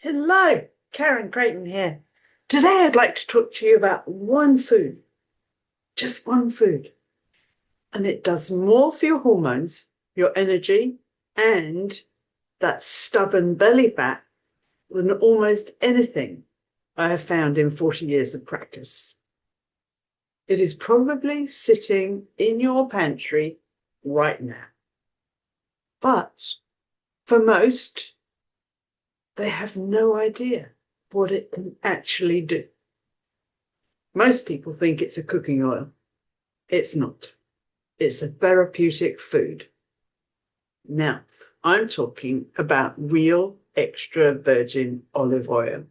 Hello, Karen Creighton here. Today I'd like to talk to you about one food, just one food, and it does more for your hormones, your energy, and that stubborn belly fat than almost anything I have found in 40 years of practice. It is probably sitting in your pantry right now. But for most, they have no idea what it can actually do. Most people think it's a cooking oil. It's not. It's a therapeutic food. Now, I'm talking about real extra virgin olive oil,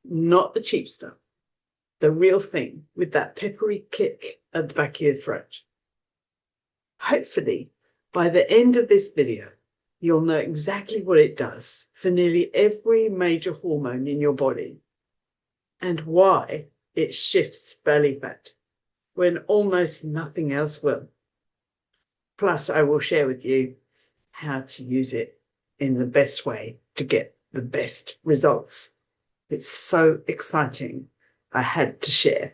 not the cheap stuff, the real thing with that peppery kick at the back of your throat. Hopefully, by the end of this video, you'll know exactly what it does for nearly every major hormone in your body and why it shifts belly fat when almost nothing else will. Plus, I will share with you how to use it in the best way to get the best results. It's so exciting. I had to share.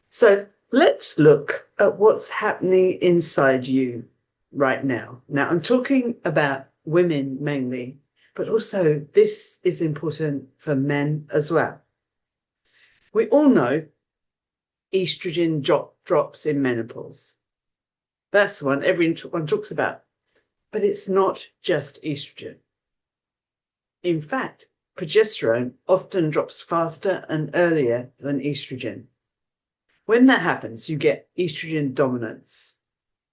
So let's look at what's happening inside you right now. Now, I'm talking about women mainly, but also this is important for men as well. We all know estrogen drops in menopause. That's the one everyone talks about. But it's not just estrogen. In fact, progesterone often drops faster and earlier than estrogen. When that happens, you get estrogen dominance.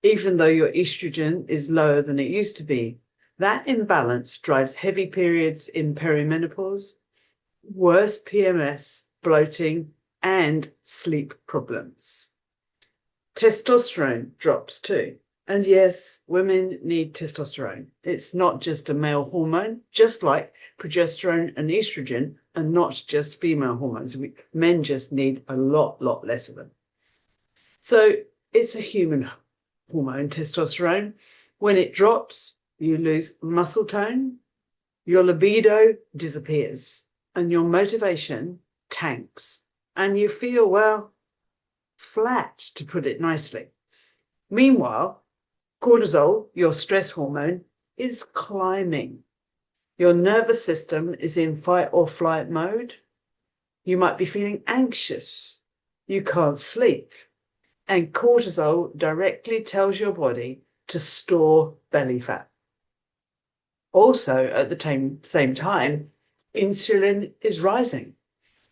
Even though your estrogen is lower than it used to be, that imbalance drives heavy periods in perimenopause, worse PMS, bloating, and sleep problems. Testosterone drops too. And yes, women need testosterone. It's not just a male hormone, just like progesterone and estrogen are not just female hormones. Men just need a lot less of them. So it's a human hormone, testosterone. When it drops, you lose muscle tone, your libido disappears, and your motivation tanks. And you feel, well, flat, to put it nicely. Meanwhile, cortisol, your stress hormone, is climbing. Your nervous system is in fight or flight mode. You might be feeling anxious. You can't sleep. And cortisol directly tells your body to store belly fat. Also, at the same time, insulin is rising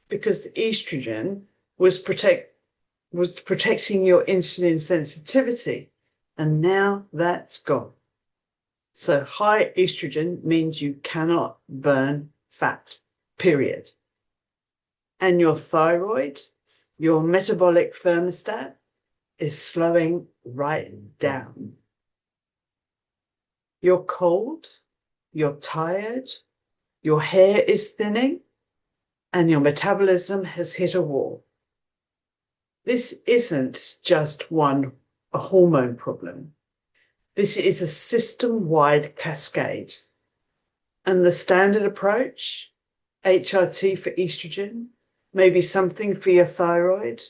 because estrogen was protecting your insulin sensitivity, and now that's gone. So high estrogen means you cannot burn fat, period. And your thyroid, your metabolic thermostat, is slowing right down. You're cold, you're tired, your hair is thinning, and your metabolism has hit a wall. This isn't just a hormone problem. This is a system-wide cascade. And the standard approach, HRT for estrogen, maybe something for your thyroid,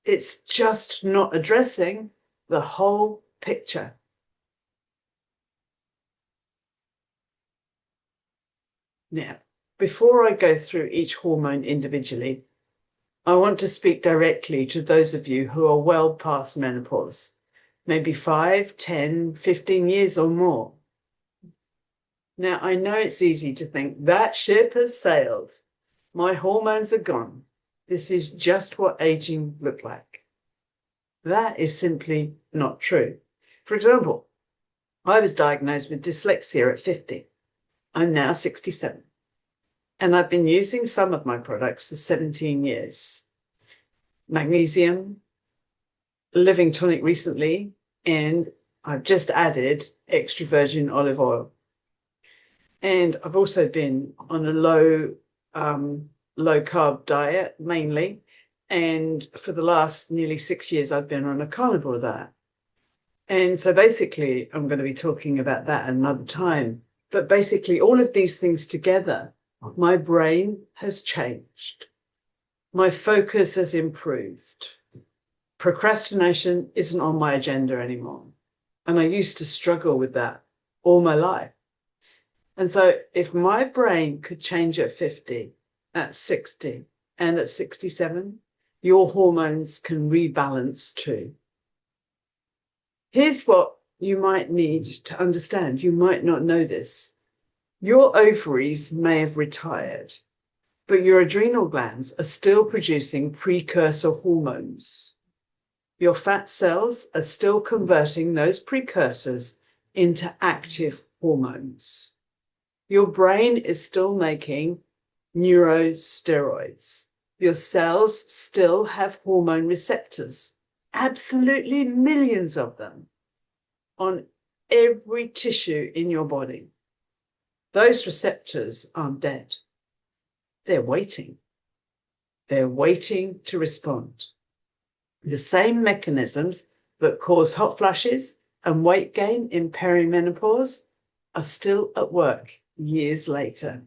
it's just not addressing the whole picture. Now, before I go through each hormone individually, I want to speak directly to those of you who are well past menopause, maybe 5, 10, 15 years or more. Now, I know it's easy to think that ship has sailed. My hormones are gone. This is just what aging looked like. That is simply not true. For example, I was diagnosed with dyslexia at 50. I'm now 67. And I've been using some of my products for 17 years. Magnesium, living tonic recently, and I've just added extra virgin olive oil. And I've also been on a low carb diet mainly. And for the last nearly 6 years, I've been on a carnivore diet. And so basically, I'm going to be talking about that another time. But basically, all of these things together, my brain has changed. My focus has improved. Procrastination isn't on my agenda anymore. And I used to struggle with that all my life. And so if my brain could change at 50, at 60, and at 67, your hormones can rebalance too. Here's what you might need to understand. You might not know this. Your ovaries may have retired, but your adrenal glands are still producing precursor hormones. Your fat cells are still converting those precursors into active hormones. Your brain is still making neurosteroids. Your cells still have hormone receptors, absolutely millions of them, on every tissue in your body. Those receptors aren't dead. They're waiting. They're waiting to respond. The same mechanisms that cause hot flashes and weight gain in perimenopause are still at work years later.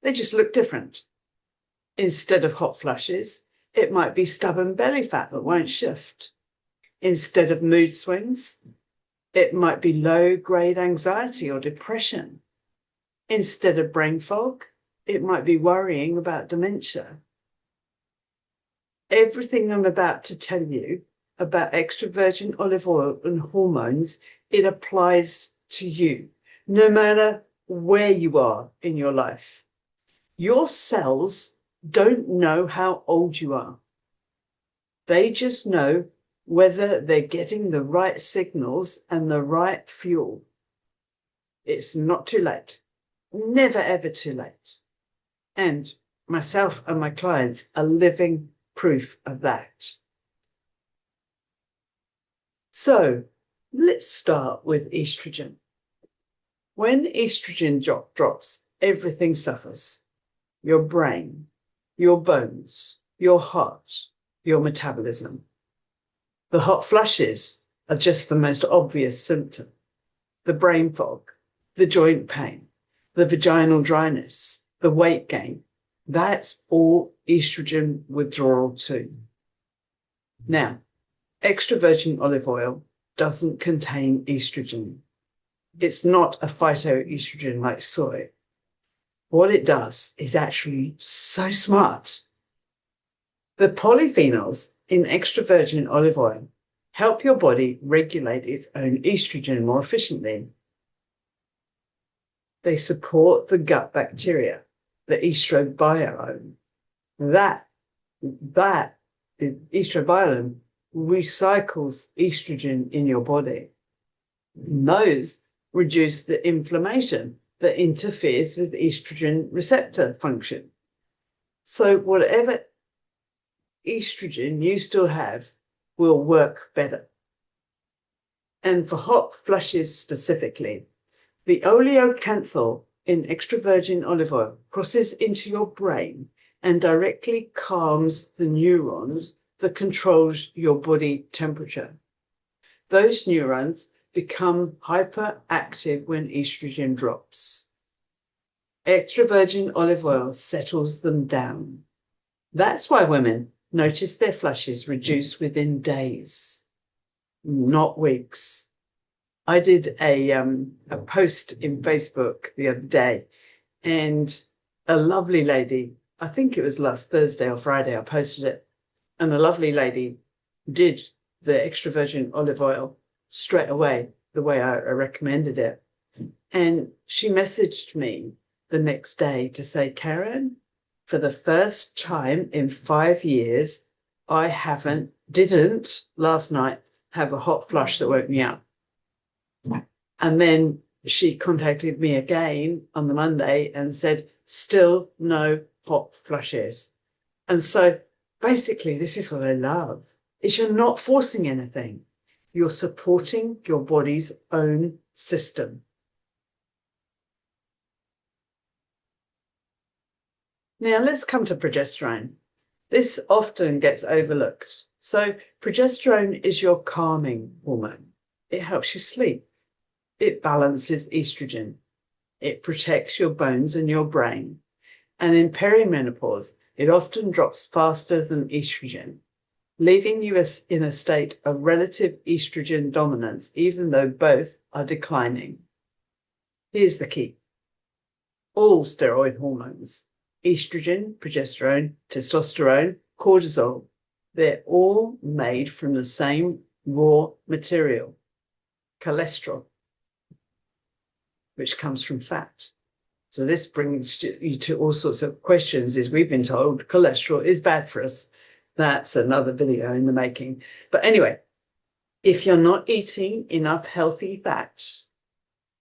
They just look different. Instead of hot flashes, it might be stubborn belly fat that won't shift. Instead of mood swings, it might be low-grade anxiety or depression. Instead of brain fog, it might be worrying about dementia. Everything I'm about to tell you about extra virgin olive oil and hormones, it applies to you, no matter where you are in your life. Your cells don't know how old you are. They just know whether they're getting the right signals and the right fuel. It's not too late. Never, ever too late. And myself and my clients are living proof of that. So let's start with estrogen. When estrogen drops, everything suffers. Your brain, your bones, your heart, your metabolism. The hot flushes are just the most obvious symptom. The brain fog, the joint pain, the vaginal dryness, the weight gain, that's all estrogen withdrawal too. Now, extra virgin olive oil doesn't contain estrogen. It's not a phytoestrogen like soy. What it does is actually so smart. The polyphenols in extra virgin olive oil help your body regulate its own estrogen more efficiently. They support the gut bacteria, the estrobiome. The estrobiome recycles estrogen in your body. Those reduce the inflammation that interferes with estrogen receptor function. So whatever estrogen you still have will work better. And for hot flushes specifically, the oleocanthal in extra virgin olive oil crosses into your brain and directly calms the neurons that controls your body temperature. Those neurons become hyperactive when estrogen drops. Extra virgin olive oil settles them down. That's why women notice their flushes reduce within days, not weeks. I did a post in Facebook the other day, and a lovely lady, I think it was last Thursday or Friday, I posted it, and a lovely lady did the extra virgin olive oil straight away, the way I recommended it. And she messaged me the next day to say, Karen, for the first time in 5 years, I didn't last night have a hot flush that woke me up. And then she contacted me again on the Monday and said, still no hot flushes. And so basically, this is what I love, is you're not forcing anything. You're supporting your body's own system. Now let's come to progesterone. This often gets overlooked. So progesterone is your calming hormone. It helps you sleep. It balances estrogen. It protects your bones and your brain. And in perimenopause, it often drops faster than estrogen, leaving you in a state of relative estrogen dominance, even though both are declining. Here's the key. All steroid hormones, estrogen, progesterone, testosterone, cortisol, they're all made from the same raw material, cholesterol, which comes from fat. So this brings you to all sorts of questions. Is we've been told cholesterol is bad for us. That's another video in the making. But anyway, if you're not eating enough healthy fats,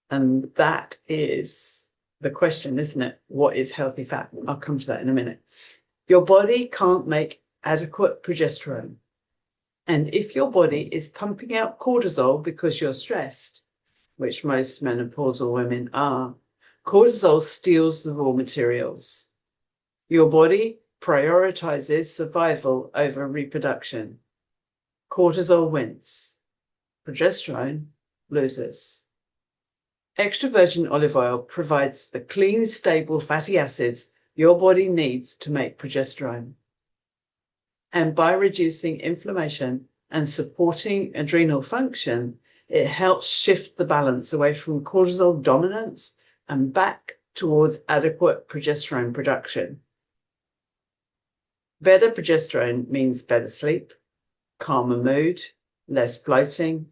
and that is the question, isn't it? What is healthy fat? I'll come to that in a minute. Your body can't make adequate progesterone. And if your body is pumping out cortisol because you're stressed, which most menopausal women are, cortisol steals the raw materials. Your body prioritizes survival over reproduction. Cortisol wins. Progesterone loses. Extra virgin olive oil provides the clean, stable fatty acids your body needs to make progesterone. And by reducing inflammation and supporting adrenal function, it helps shift the balance away from cortisol dominance and back towards adequate progesterone production. Better progesterone means better sleep, calmer mood, less bloating,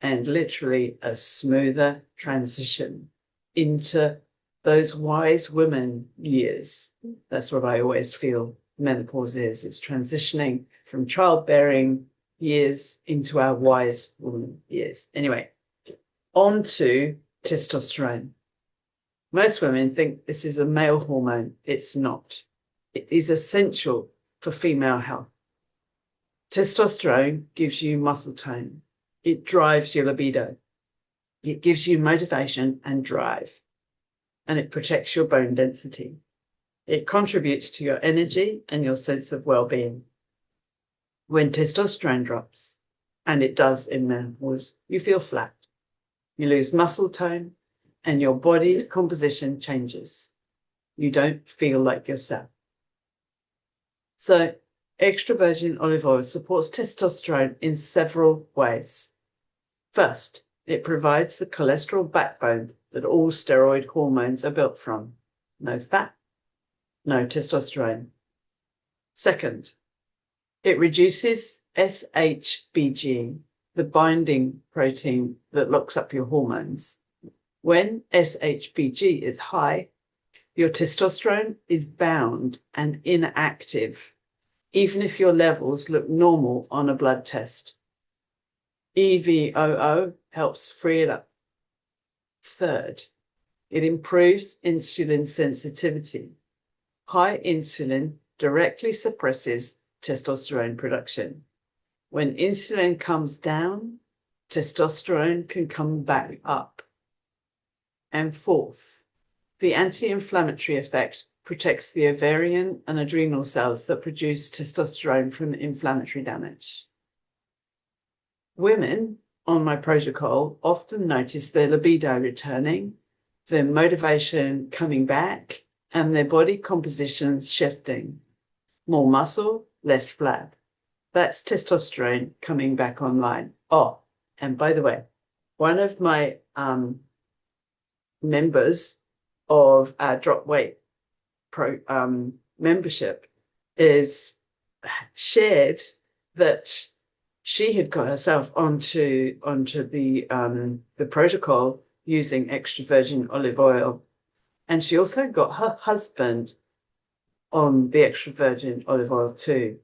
and literally a smoother transition into those wise women years. That's what I always feel menopause is. It's transitioning from childbearing years into our wise woman years. Anyway, on to testosterone. Most women think this is a male hormone. It's not. It is essential for female health. Testosterone gives you muscle tone. It drives your libido. It gives you motivation and drive. And it protects your bone density. It contributes to your energy and your sense of well-being. When testosterone drops, and it does in menopause, you feel flat. You lose muscle tone and your body composition changes. You don't feel like yourself. So extra virgin olive oil supports testosterone in several ways. First, it provides the cholesterol backbone that all steroid hormones are built from. No fat, no testosterone. Second, it reduces SHBG, the binding protein that locks up your hormones. When SHBG is high, your testosterone is bound and inactive, even if your levels look normal on a blood test. EVOO helps free it up. Third, it improves insulin sensitivity. High insulin directly suppresses testosterone production. When insulin comes down, testosterone can come back up. And fourth, the anti-inflammatory effect protects the ovarian and adrenal cells that produce testosterone from inflammatory damage. Women on my protocol often notice their libido returning, their motivation coming back, and their body composition shifting. More muscle, less flab. That's testosterone coming back online. Oh, and by the way, one of my members of our Drop Weight membership is shared that she had got herself onto the protocol using extra virgin olive oil, and she also got her husband on the extra virgin olive oil too.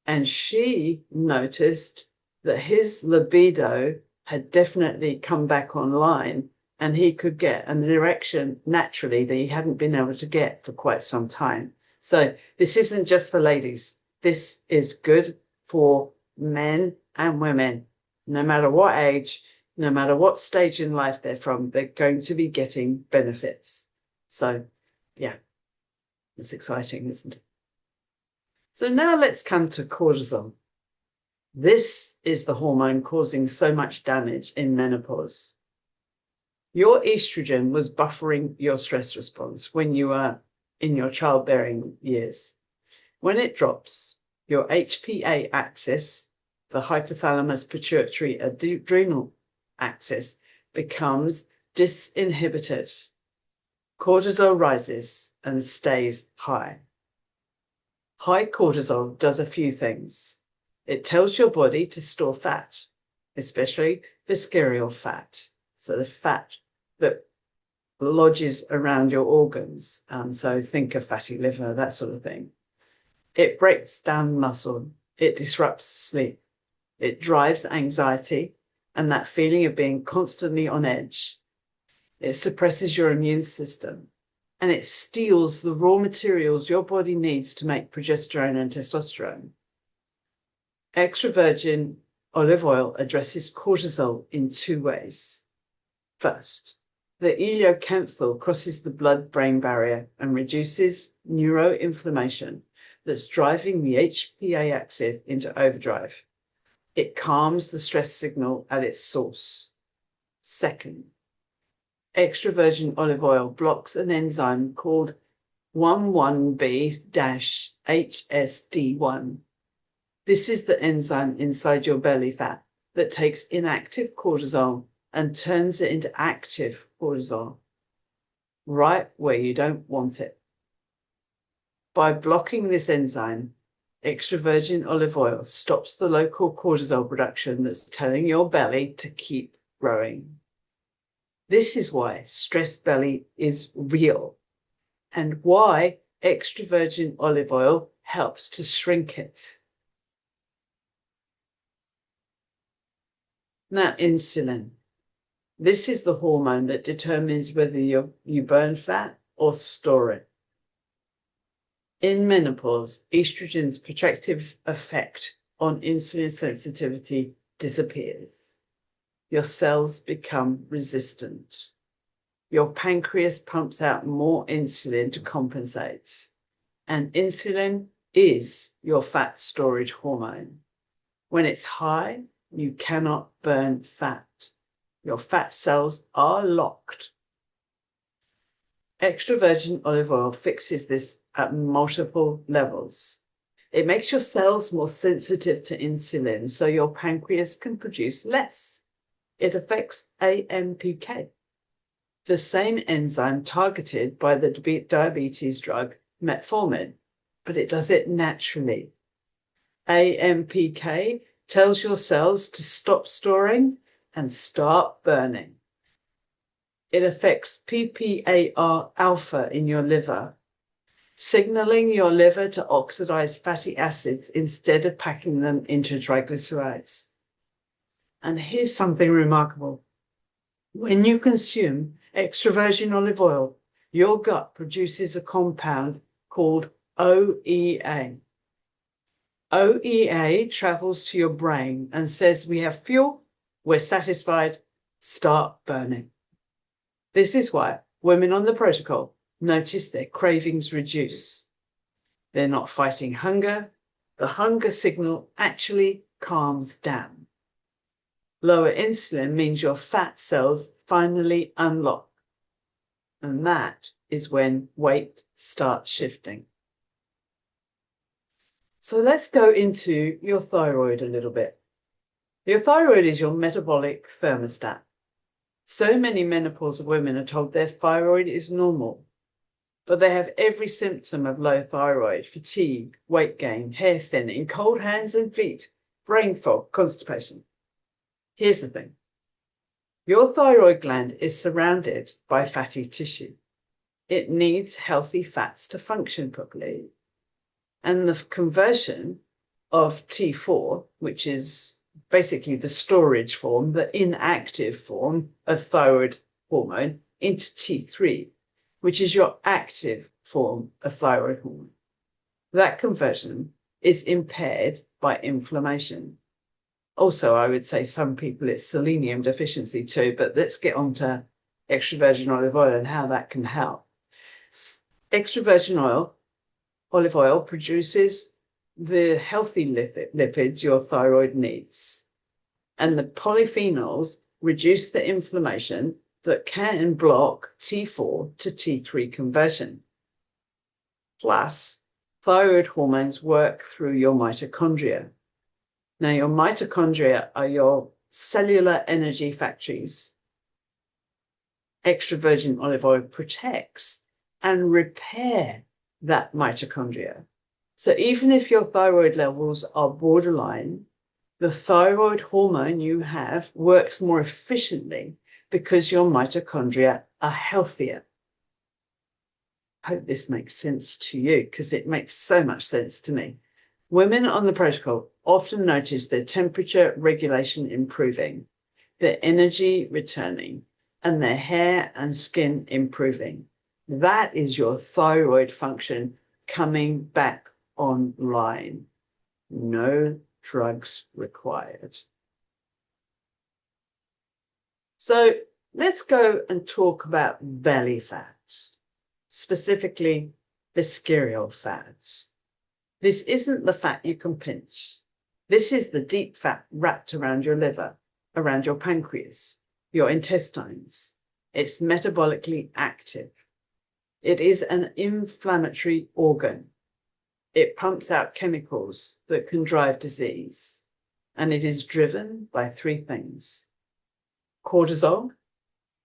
And she noticed that his libido had definitely come back online, and he could get an erection naturally that he hadn't been able to get for quite some time. So this isn't just for ladies. This is good for men and women, no matter what age, no matter what stage in life they're from, they're going to be getting benefits. So yeah, it's exciting, isn't it? So now let's come to cortisol. This is the hormone causing so much damage in menopause. Your estrogen was buffering your stress response when you were in your childbearing years. When it drops, your HPA axis, the hypothalamus pituitary adrenal axis, becomes disinhibited. Cortisol rises and stays high. High cortisol does a few things. It tells your body to store fat, especially visceral fat, so the fat that lodges around your organs. So think of fatty liver, that sort of thing. It breaks down muscle. It disrupts sleep. It drives anxiety and that feeling of being constantly on edge. It suppresses your immune system, and it steals the raw materials your body needs to make progesterone and testosterone. Extra virgin olive oil addresses cortisol in two ways. First, the iliocanthal crosses the blood-brain barrier and reduces neuroinflammation that's driving the HPA axis into overdrive. It calms the stress signal at its source. Second, extra virgin olive oil blocks an enzyme called 11B-HSD1. This is the enzyme inside your belly fat that takes inactive cortisol and turns it into active cortisol, right where you don't want it. By blocking this enzyme, extra virgin olive oil stops the local cortisol production that's telling your belly to keep growing. This is why stress belly is real and why extra virgin olive oil helps to shrink it. Now, insulin. This is the hormone that determines whether you burn fat or store it. In menopause, estrogen's protective effect on insulin sensitivity disappears. Your cells become resistant. Your pancreas pumps out more insulin to compensate. And insulin is your fat storage hormone. When it's high, you cannot burn fat. Your fat cells are locked. Extra virgin olive oil fixes this at multiple levels. It makes your cells more sensitive to insulin so your pancreas can produce less. It affects AMPK, the same enzyme targeted by the diabetes drug metformin, but it does it naturally. AMPK tells your cells to stop storing and start burning. It affects PPAR alpha in your liver, signaling your liver to oxidize fatty acids instead of packing them into triglycerides. And here's something remarkable. When you consume extra virgin olive oil, your gut produces a compound called OEA. OEA travels to your brain and says, we have fuel, we're satisfied, start burning. This is why women on the protocol notice their cravings reduce. They're not fighting hunger. The hunger signal actually calms down. Lower insulin means your fat cells finally unlock. And that is when weight starts shifting. So let's go into your thyroid a little bit. Your thyroid is your metabolic thermostat. So many menopausal women are told their thyroid is normal, but they have every symptom of low thyroid: fatigue, weight gain, hair thinning, cold hands and feet, brain fog, constipation. Here's the thing. Your thyroid gland is surrounded by fatty tissue. It needs healthy fats to function properly. And the conversion of T4, which is basically the storage form, the inactive form of thyroid hormone, into T3, which is your active form of thyroid hormone. That conversion is impaired by inflammation. Also, I would say some people it's selenium deficiency too, but let's get on to extra virgin olive oil and how that can help. Extra virgin olive oil produces the healthy lipids your thyroid needs. And the polyphenols reduce the inflammation that can block T4 to T3 conversion. Plus, thyroid hormones work through your mitochondria. Now, your mitochondria are your cellular energy factories. Extra virgin olive oil protects and repair that mitochondria. So even if your thyroid levels are borderline, the thyroid hormone you have works more efficiently because your mitochondria are healthier. I hope this makes sense to you because it makes so much sense to me. Women on the protocol often notice their temperature regulation improving, their energy returning, and their hair and skin improving. That is your thyroid function coming back online. No drugs required. So let's go and talk about belly fats, specifically visceral fats. This isn't the fat you can pinch. This is the deep fat wrapped around your liver, around your pancreas, your intestines. It's metabolically active. It is an inflammatory organ. It pumps out chemicals that can drive disease, and it is driven by three things: cortisol,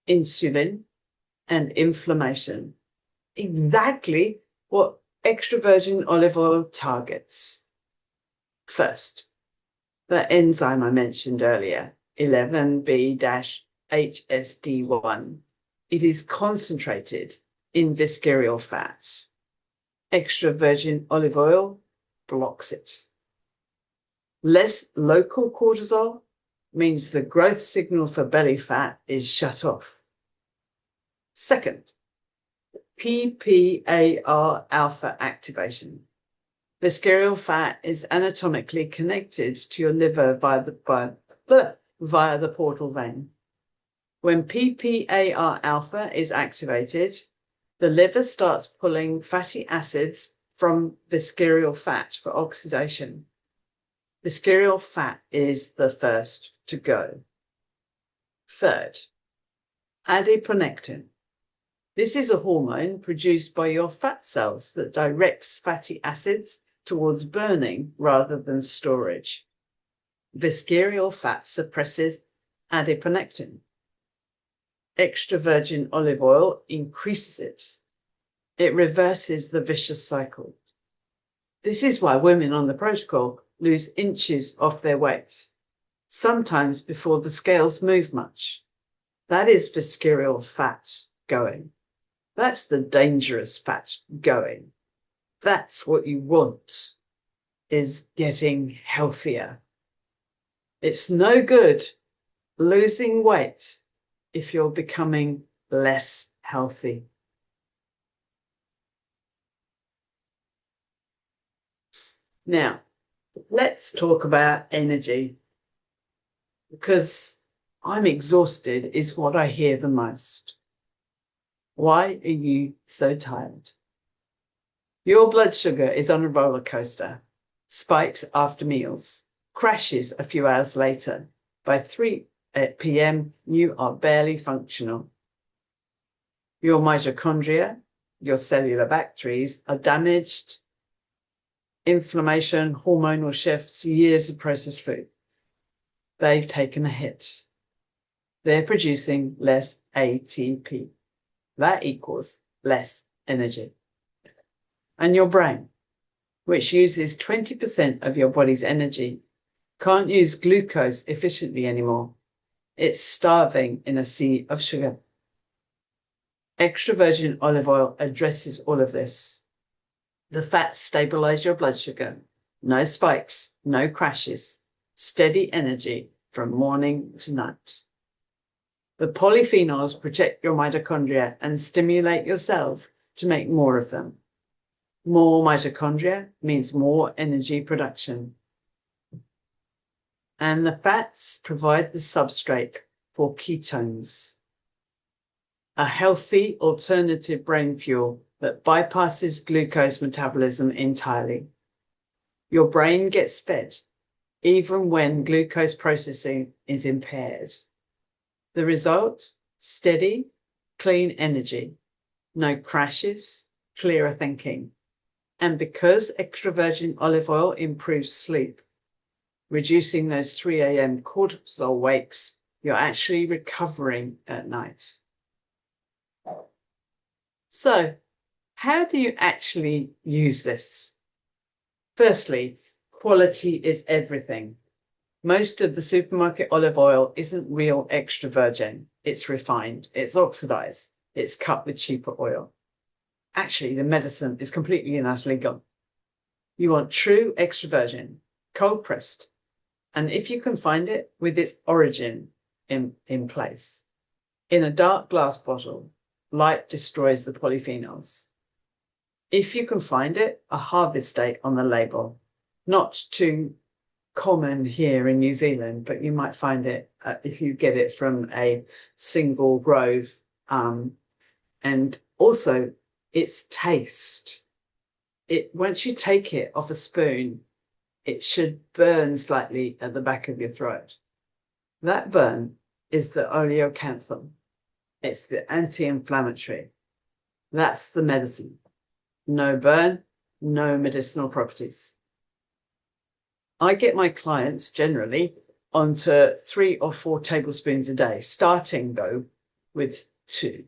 insulin, and inflammation. Exactly what extra virgin olive oil targets. First, the enzyme I mentioned earlier, 11B-HSD1. It is concentrated in visceral fats. Extra virgin olive oil blocks it. Less local cortisol means the growth signal for belly fat is shut off. Second, PPAR alpha activation. Visceral fat is anatomically connected to your liver via the portal vein. When PPAR alpha is activated, the liver starts pulling fatty acids from visceral fat for oxidation. Visceral fat is the first to go. Third, adiponectin. This is a hormone produced by your fat cells that directs fatty acids towards burning rather than storage. Visceral fat suppresses adiponectin. Extra virgin olive oil increases it. It reverses the vicious cycle. This is why women on the protocol lose inches off their weight, sometimes before the scales move much. That is visceral fat going. That's the dangerous fat going. That's what you want, is getting healthier. It's no good losing weight if you're becoming less healthy. Now, let's talk about energy, because I'm exhausted is what I hear the most. Why are you so tired? Your blood sugar is on a roller coaster, spikes after meals, crashes a few hours later. By 3 p.m., you are barely functional. Your mitochondria, your cellular batteries, are damaged. Inflammation, hormonal shifts, years of processed food. They've taken a hit. They're producing less ATP. That equals less energy. And your brain, which uses 20% of your body's energy, can't use glucose efficiently anymore. It's starving in a sea of sugar. Extra virgin olive oil addresses all of this. The fats stabilize your blood sugar. No spikes, no crashes. Steady energy from morning to night. The polyphenols protect your mitochondria and stimulate your cells to make more of them. More mitochondria means more energy production. And the fats provide the substrate for ketones, a healthy alternative brain fuel that bypasses glucose metabolism entirely. Your brain gets fed even when glucose processing is impaired. The result? steady, clean energy, no crashes, clearer thinking. And because extra virgin olive oil improves sleep, reducing those 3 a.m. cortisol wakes, you're actually recovering at night. So, how do you actually use this? Firstly, quality is everything. Most of the supermarket olive oil isn't real extra virgin. It's refined, it's oxidized, it's cut with cheaper oil. Actually, the medicine is completely and utterly gone. You want true extra virgin, cold pressed, and if you can find it with its origin in place. In a dark glass bottle, light destroys the polyphenols. If you can find it, a harvest date on the label. Not too common here in New Zealand, but you might find it if you get it from a single grove. And also its taste. Once you take it off a spoon, it should burn slightly at the back of your throat. That burn is the oleocanthal. It's the anti-inflammatory. That's the medicine. No burn, no medicinal properties. I get my clients generally onto 3 or 4 tablespoons a day, starting though with 2.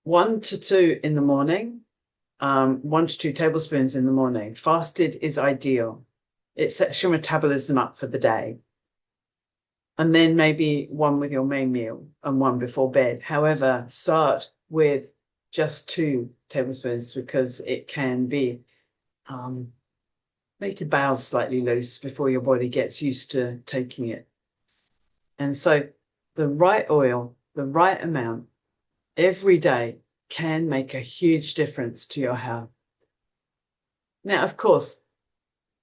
1 to 2 in the morning, 1 to 2 tablespoons in the morning. Fasted is ideal. It sets your metabolism up for the day. And then maybe 1 with your main meal and 1 before bed. However, start with just 2 tablespoons because it can be make your bowels slightly loose before your body gets used to taking it. And so the right oil, the right amount every day can make a huge difference to your health. Now, of course,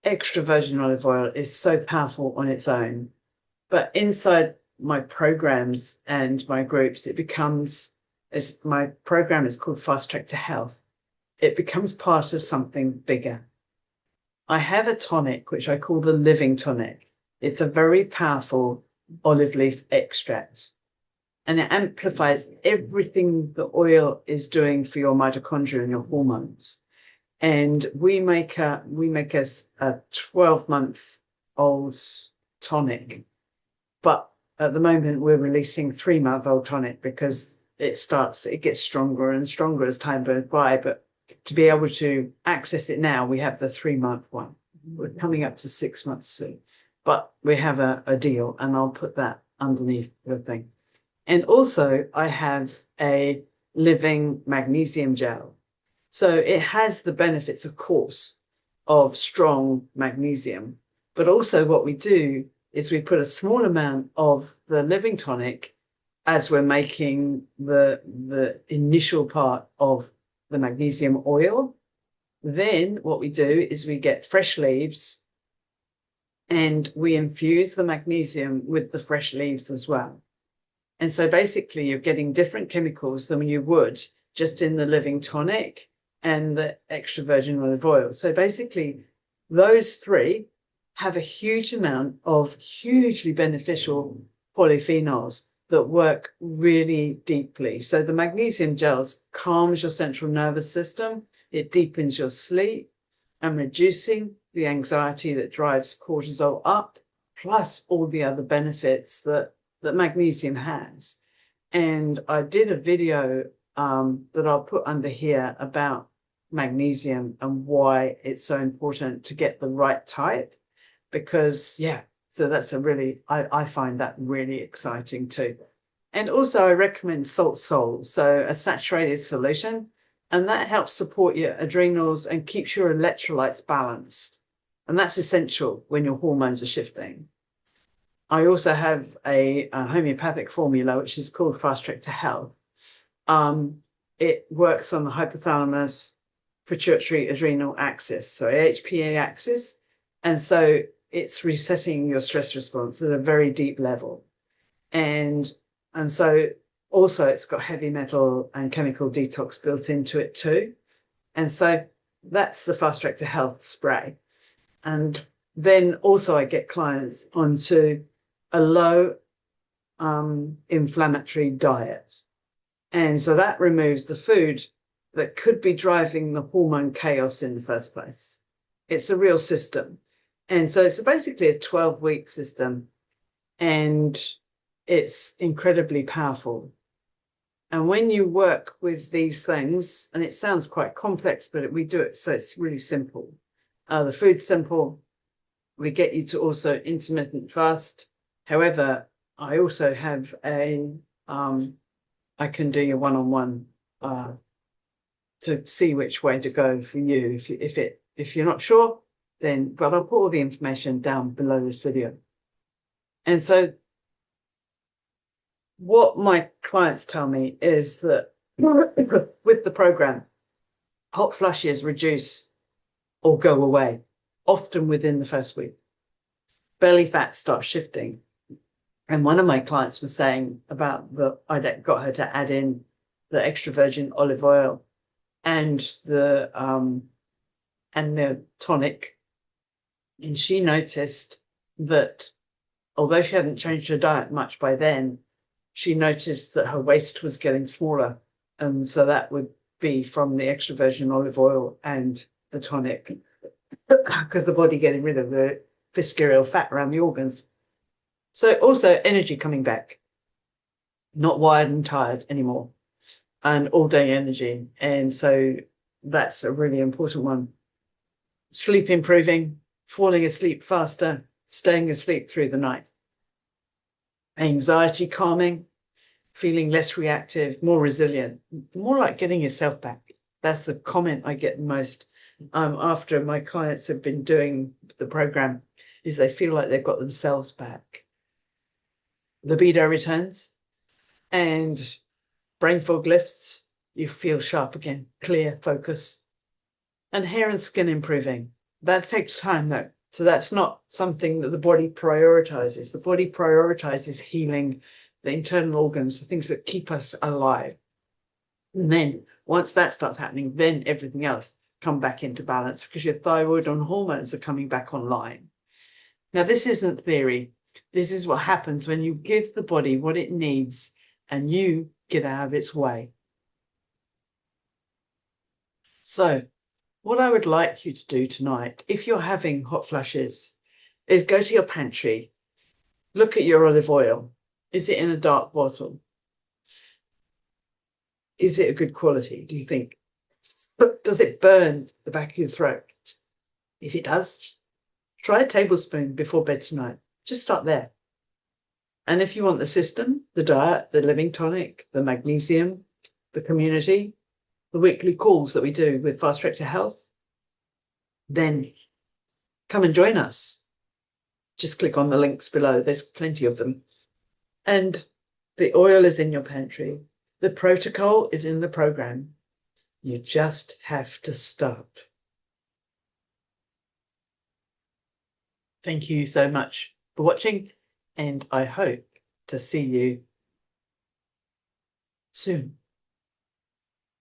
extra virgin olive oil is so powerful on its own, but inside my programs and my groups, my program is called Fast Track to Health. It becomes part of something bigger. I have a tonic, which I call the living tonic. It's a very powerful olive leaf extract, and it amplifies everything the oil is doing for your mitochondria and your hormones. And we make a 12-month-old tonic, but at the moment we're releasing 3-month-old tonic because it gets stronger and stronger as time goes by. But to be able to access it now, we have the 3-month one. We're coming up to 6 months soon, but we have a deal, and I'll put that underneath the thing. And also I have a living magnesium gel. So it has the benefits, of course, of strong magnesium, but also what we do is we put a small amount of the living tonic as we're making the initial part of the magnesium oil. Then what we do is we get fresh leaves and we infuse the magnesium with the fresh leaves as well. And so basically you're getting different chemicals than you would just in the living tonic and the extra virgin olive oil. So basically those 3 have a huge amount of hugely beneficial polyphenols that work really deeply. So the magnesium gels calms your central nervous system. It deepens your sleep and reducing the anxiety that drives cortisol up, plus all the other benefits that magnesium has. And I did a video that I'll put under here about magnesium and why it's so important to get the right type, because so that's I find that really exciting too. And also I recommend Salt Sol, so a saturated solution, and that helps support your adrenals and keeps your electrolytes balanced. And that's essential when your hormones are shifting. I also have a homeopathic formula, which is called Fast Track to Health. It works on the hypothalamus, pituitary adrenal axis, so HPA axis. And so it's resetting your stress response at a very deep level. And so also it's got heavy metal and chemical detox built into it too. And so that's the Fast Track to Health spray. And then also I get clients onto a low inflammatory diet. And so that removes the food that could be driving the hormone chaos in the first place. It's a real system. And so it's basically a 12-week system, and it's incredibly powerful. And when you work with these things, and it sounds quite complex, but we do it so it's really simple. The food's simple. We get you to also intermittent fast. However, I also have I can do your one-on-one to see which way to go for you. If you're not sure, then, but I'll put all the information down below this video. And so what my clients tell me is that with the program, hot flushes reduce or go away, often within the first week. Belly fat starts shifting. And one of my clients was saying about I got her to add in the extra virgin olive oil and the tonic. And she noticed that although she hadn't changed her diet much by then, she noticed that her waist was getting smaller. And so that would be from the extra virgin olive oil and the tonic, because the body getting rid of the visceral fat around the organs. So also energy coming back, not wired and tired anymore, and all day energy. And so that's a really important one. Sleep improving, falling asleep faster, staying asleep through the night. Anxiety calming, feeling less reactive, more resilient, more like getting yourself back. That's the comment I get most after my clients have been doing the program, is they feel like they've got themselves back. Libido returns and brain fog lifts. You feel sharp again, clear, focus. And hair and skin improving. That takes time though. So that's not something that the body prioritizes. The body prioritizes healing the internal organs, the things that keep us alive. And then once that starts happening, then everything else come back into balance because your thyroid and hormones are coming back online. Now, this isn't theory. This is what happens when you give the body what it needs and you get out of its way. So what I would like you to do tonight, if you're having hot flushes, is go to your pantry, look at your olive oil. Is it in a dark bottle? Is it a good quality, do you think? Does it burn the back of your throat? If it does, try a tablespoon before bed tonight. Just start there. And if you want the system, the diet, the living tonic, the magnesium, the community, the weekly calls that we do with Fast Track to Health, then come and join us. Just click on the links below. There's plenty of them. And the oil is in your pantry. The protocol is in the program. You just have to start. Thank you so much for watching, and I hope to see you soon.